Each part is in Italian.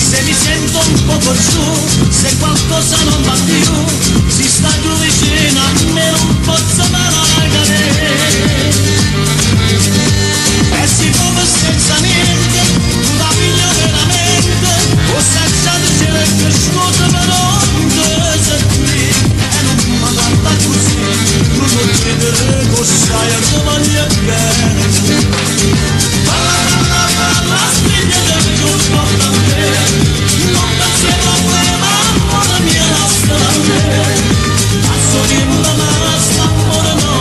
Se mi sento un poco giù, se qualcosa non va più, si sta giù vicino a me, non posso mai cadere. E si muove senza niente, una figlia veramente, ho senza dire che scusa però non sei qui. E non mi guarda così, non lo chiedere cosa e come gli è bene. Spiglia del giù porta a me, non pensi ai problemi, amore mio, lascia da me. Passo di una massa, amore no,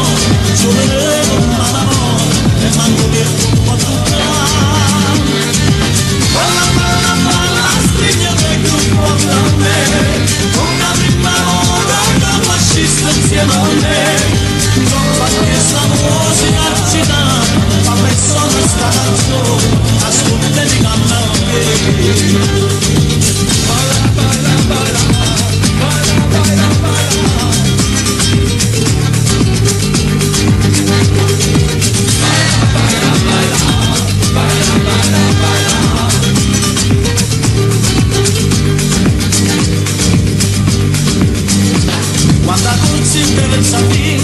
gioveremo ma d'amore, e mando via tutto a toccare. Balla, spiglia del giù porta a me, una prima ora che fascista insieme a me. Non fa questa musica agitata, ma persona sta canzone, ascoltami canna a me. Balla, balla, balla, balla, balla, balla. Quando tu in bellezza via,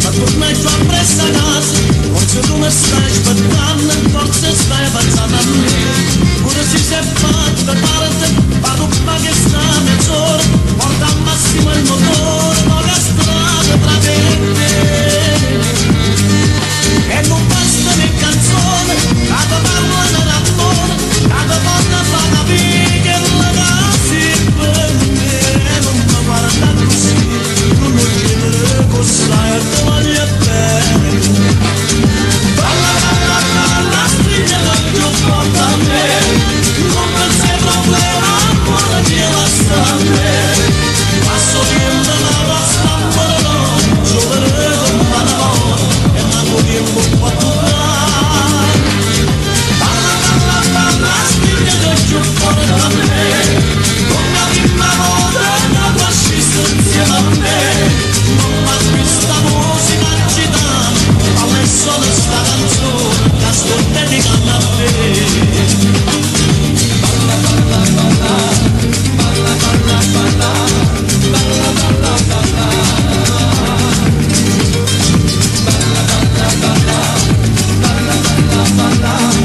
ma tornai giù appresso a casa, forse tu mi stai aspettando, forse stai pensando a me. Pure se sei fatta parte, vado ma che sta mezz'ora, porta al massimo il motore, poca strada tra te e me. E non basta né canzone, cada parla d'amore, cada volta fa capire che la casa è per me. E non mi guarda così, non mi chiedere cosa e come gli è bene. Balla, balla, balla, stringe del giù porta a me, non pensi ai problemi, amore mio, lascia a me. Passo di una rasta, amore no, gioveremo ma d'amore, e manco tempo a toccare. Balla, balla, balla, stringe del giù porta a me, con la prima moda da fascista insieme a me. Non va questa musica agitata, ma me sono sta canzone, che ascoltati canna a me. Balla, balla, balla, balla, balla, balla, balla, balla, balla. Balla, balla, balla, balla, balla, balla, balla, balla,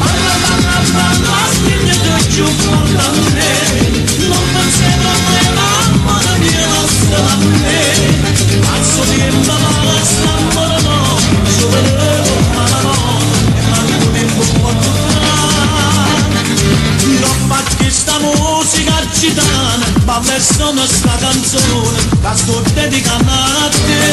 balla, balla, balla, stringe del giù porta a me, non pensi ai problemi, amore mio, lascia a me. Pazzo di una mala, amore no, gioveremo ma d'amore, e manco tempo a toccare. Non fa che sta musica agitata, ma verso nostra canzone, che sto dedicando a te.